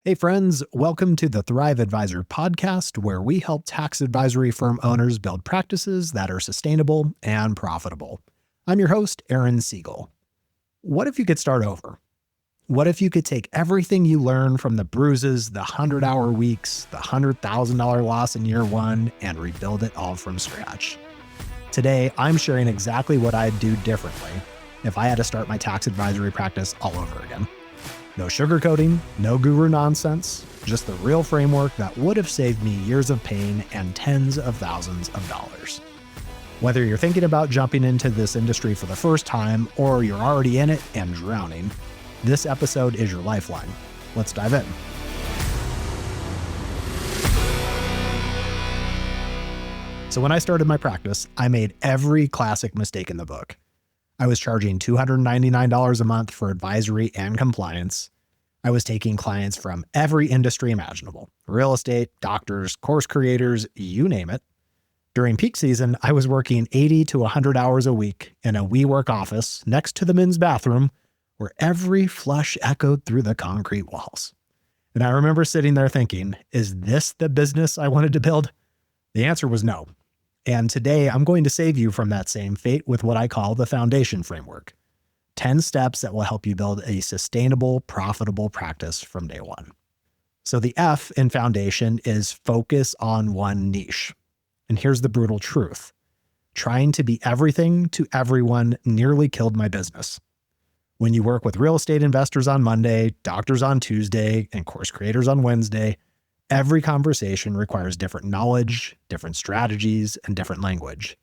Hey friends, welcome to the Thrive Advisor podcast, where we help tax advisory firm owners build practices that are sustainable and profitable. I'm your host, Aaron Siegel. What if you could start over? What if you could take everything you learn from the bruises, the 100-hour weeks, the $100,000 loss in year one, and rebuild it all from scratch? Today, I'm sharing exactly what I'd do differently if I had to start my tax advisory practice all over again. No sugarcoating, no guru nonsense, just the real framework that would have saved me years of pain and tens of thousands of dollars. Whether you're thinking about jumping into this industry for the first time or you're already in it and drowning, this episode is your lifeline. Let's dive in. So when I started my practice, I made every classic mistake in the book. I was charging $299 a month for advisory and compliance. I was taking clients from every industry imaginable: real estate, doctors, course creators, you name it. During peak season, I was working 80 to 100 hours a week in a WeWork office next to the men's bathroom, where every flush echoed through the concrete walls. And I remember sitting there thinking, is this the business I wanted to build? The answer was no. And today I'm going to save you from that same fate with what I call the foundation framework. 10 steps that will help you build a sustainable, profitable practice from day one. So the F in foundation is focus on one niche. And here's the brutal truth. Trying to be everything to everyone nearly killed my business. When you work with real estate investors on Monday, doctors on Tuesday, and course creators on Wednesday, every conversation requires different knowledge, different strategies, and different language.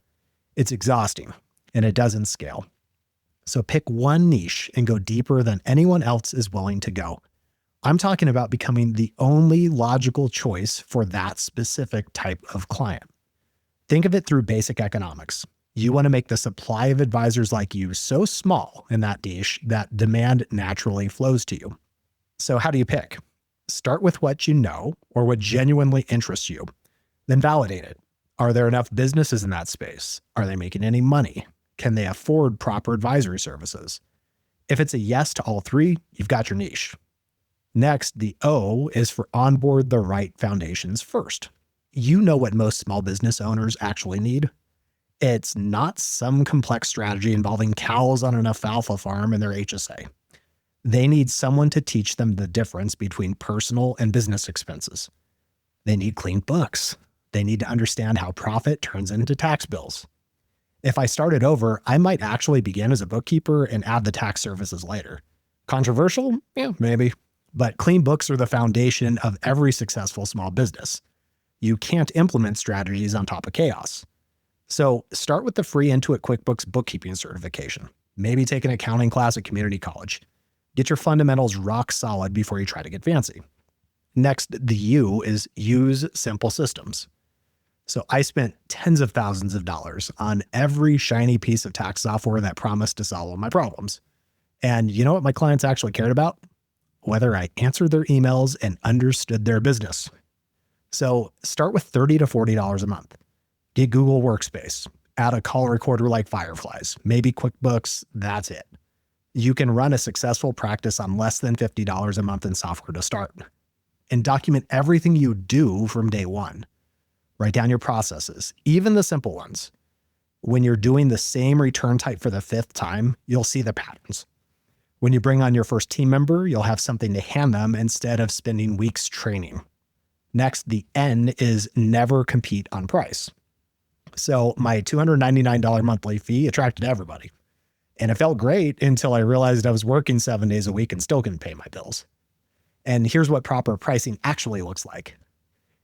It's exhausting, and it doesn't scale. So pick one niche and go deeper than anyone else is willing to go. I'm talking about becoming the only logical choice for that specific type of client. Think of it through basic economics. You want to make the supply of advisors like you so small in that niche that demand naturally flows to you. So how do you pick? Start with what you know or what genuinely interests you. Then validate it. Are there enough businesses in that space? Are they making any money? Can they afford proper advisory services? If it's a yes to all three, you've got your niche. Next, the O is for onboard the right foundations first. You know what most small business owners actually need. It's not some complex strategy involving cows on an alfalfa farm and their HSA. They need someone to teach them the difference between personal and business expenses. They need clean books. They need to understand how profit turns into tax bills. If I started over, I might actually begin as a bookkeeper and add the tax services later. Controversial? Yeah, maybe. But clean books are the foundation of every successful small business. You can't implement strategies on top of chaos. So start with the free Intuit QuickBooks bookkeeping certification. Maybe take an accounting class at community college. Get your fundamentals rock solid before you try to get fancy. Next, the U is use simple systems. So I spent tens of thousands of dollars on every shiny piece of tax software that promised to solve all my problems. And you know what my clients actually cared about? Whether I answered their emails and understood their business. So start with $30 to $40 a month. Get Google Workspace. Add a call recorder like Fireflies. Maybe QuickBooks, that's it. You can run a successful practice on less than $50 a month in software to start. And document everything you do from day one. Write down your processes, even the simple ones. When you're doing the same return type for the fifth time, you'll see the patterns. When you bring on your first team member, you'll have something to hand them instead of spending weeks training. Next, the N is never compete on price. So my $299 monthly fee attracted everybody. And it felt great until I realized I was working 7 days a week and still couldn't pay my bills. And here's what proper pricing actually looks like.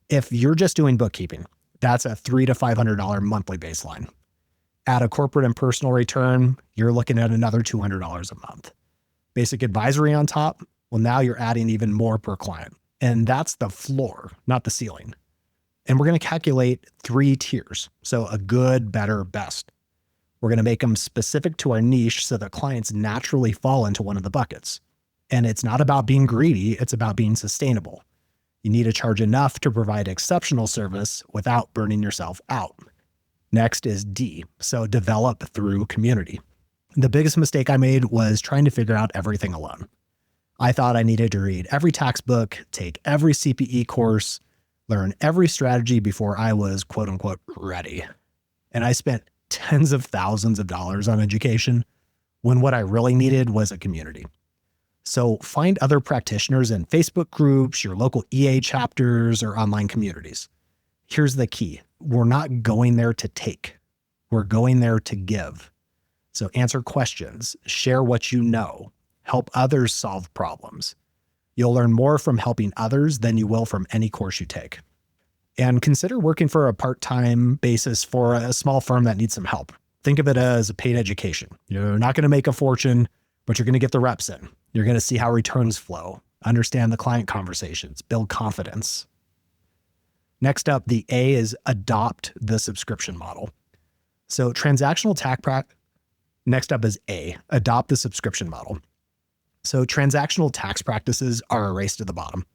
If you're just doing bookkeeping, that's a $300 to $500 monthly baseline. Add a corporate and personal return, you're looking at another $200 a month. Basic advisory on top, well, now you're adding even more per client. And that's the floor, not the ceiling. And we're going to calculate 3 tiers. So a good, better, best. We're going to make them specific to our niche so that clients naturally fall into one of the buckets. And it's not about being greedy, it's about being sustainable. You need to charge enough to provide exceptional service without burning yourself out. Next is D, so develop through community. The biggest mistake I made was trying to figure out everything alone. I thought I needed to read every tax book, take every CPE course, learn every strategy before I was quote unquote ready. And I spent tens of thousands of dollars on education when what I really needed was a community. So find other practitioners in Facebook groups, your local EA chapters, or online communities. Here's the key. We're not going there to take. We're going there to give. So answer questions, share what you know, help others solve problems. You'll learn more from helping others than you will from any course you take. And consider working for a part-time basis for a small firm that needs some help. Think of it as a paid education. You're not going to make a fortune, but you're going to get the reps in. You're going to see how returns flow, understand the client conversations, build confidence. Next up, the A is adopt the subscription model. So transactional next up is A, adopt the subscription model. So transactional tax practices are a race to the bottom.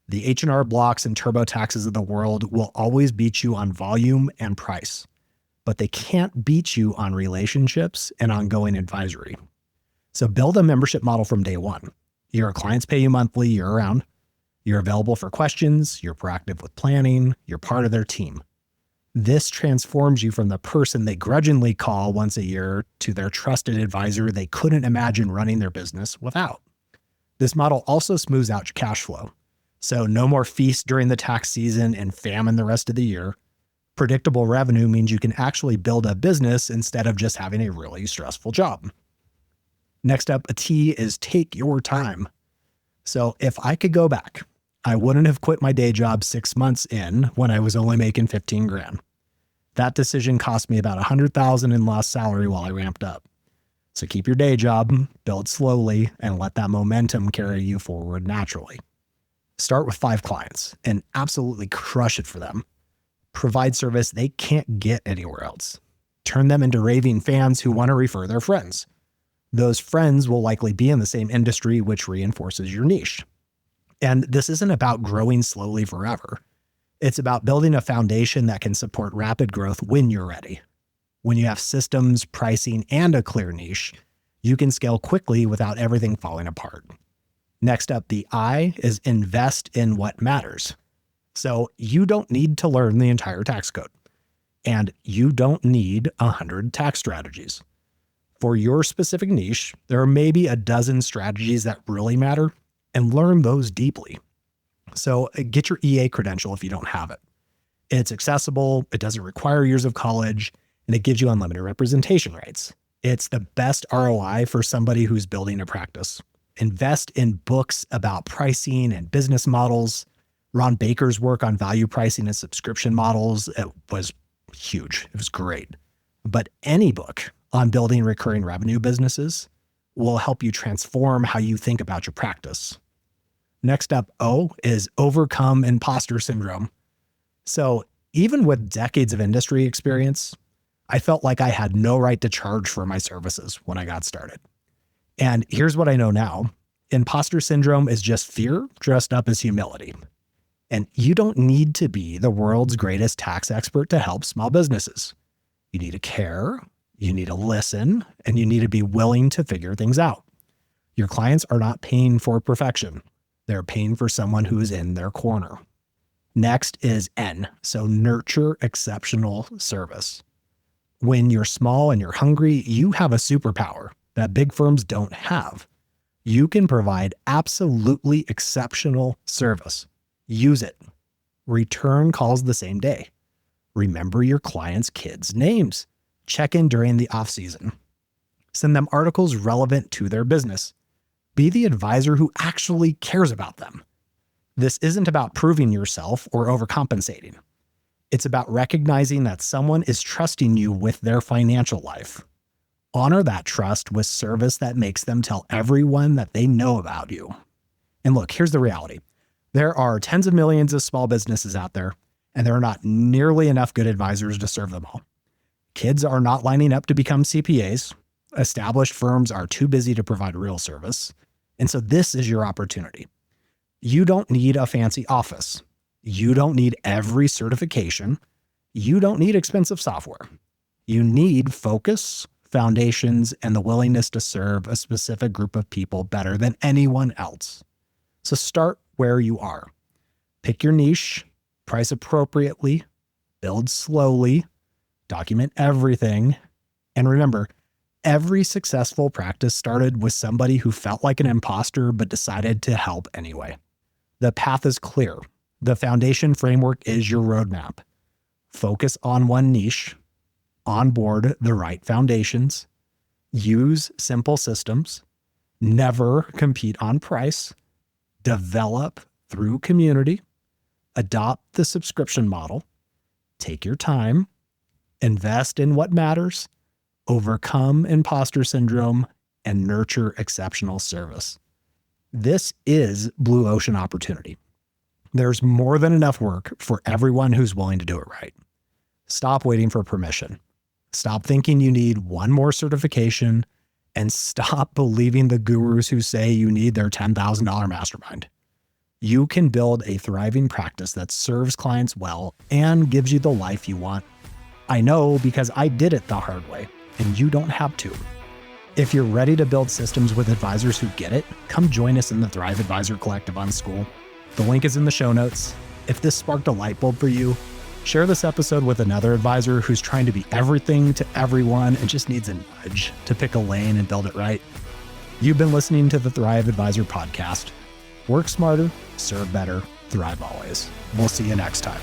The H&R Blocks and TurboTaxes of the world will always beat you on volume and price, but they can't beat you on relationships and ongoing advisory. So build a membership model from day one. Your clients pay you monthly, year round. You're available for questions, you're proactive with planning, you're part of their team. This transforms you from the person they grudgingly call once a year to their trusted advisor they couldn't imagine running their business without. This model also smooths out your cash flow. So no more feast during the tax season and famine the rest of the year. Predictable revenue means you can actually build a business instead of just having a really stressful job. Next up, a T is take your time. So if I could go back, I wouldn't have quit my day job 6 months in when I was only making 15 grand. That decision cost me about $100,000 in lost salary while I ramped up. So keep your day job, build slowly, and let that momentum carry you forward naturally. Start with 5 clients and absolutely crush it for them. Provide service they can't get anywhere else. Turn them into raving fans who want to refer their friends. Those friends will likely be in the same industry, which reinforces your niche. And this isn't about growing slowly forever. It's about building a foundation that can support rapid growth when you're ready. When you have systems, pricing, and a clear niche, you can scale quickly without everything falling apart. Next up, the I is invest in what matters. So you don't need to learn the entire tax code, and you don't need 100 tax strategies. For your specific niche, there are maybe a dozen strategies that really matter, and learn those deeply. So get your EA credential if you don't have it. It's accessible, it doesn't require years of college, and it gives you unlimited representation rights. It's the best ROI for somebody who's building a practice. Invest in books about pricing and business models. Ron Baker's work on value pricing and subscription models, it was huge. It was great. But any book on building recurring revenue businesses will help you transform how you think about your practice. Next up, O, is overcome imposter syndrome. So even with decades of industry experience, I felt like I had no right to charge for my services when I got started. And here's what I know now. Imposter syndrome is just fear dressed up as humility. And you don't need to be the world's greatest tax expert to help small businesses. You need to care, you need to listen, and you need to be willing to figure things out. Your clients are not paying for perfection. They're paying for someone who is in their corner. Next is N, so nurture exceptional service. When you're small and you're hungry, you have a superpower that big firms don't have. You can provide absolutely exceptional service. Use it. Return calls the same day. Remember your clients' kids' names. Check in during the off-season. Send them articles relevant to their business. Be the advisor who actually cares about them. This isn't about proving yourself or overcompensating. It's about recognizing that someone is trusting you with their financial life. Honor that trust with service that makes them tell everyone that they know about you. And look, here's the reality. There are tens of millions of small businesses out there, and there are not nearly enough good advisors to serve them all. Kids are not lining up to become CPAs. Established firms are too busy to provide real service. And so this is your opportunity. You don't need a fancy office. You don't need every certification. You don't need expensive software. You need focus, foundations, and the willingness to serve a specific group of people better than anyone else. So start where you are. Pick your niche, price appropriately, build slowly, document everything, and remember, every successful practice started with somebody who felt like an imposter but decided to help anyway. The path is clear. The foundation framework is your roadmap. Focus on one niche, onboard the right foundations, use simple systems, never compete on price, develop through community, adopt the subscription model, take your time, invest in what matters, overcome imposter syndrome, and nurture exceptional service. This is blue ocean opportunity. There's more than enough work for everyone who's willing to do it right. Stop waiting for permission. Stop thinking you need one more certification, and stop believing the gurus who say you need their $10,000 mastermind. You can build a thriving practice that serves clients well and gives you the life you want. I know because I did it the hard way, and you don't have to. If you're ready to build systems with advisors who get it, come join us in the Thrive Advisor Collective Onschool. The link is in the show notes. If this sparked a light bulb for you, share this episode with another advisor who's trying to be everything to everyone and just needs a nudge to pick a lane and build it right. You've been listening to the Thrive Advisor podcast. Work smarter, serve better, thrive always. We'll see you next time.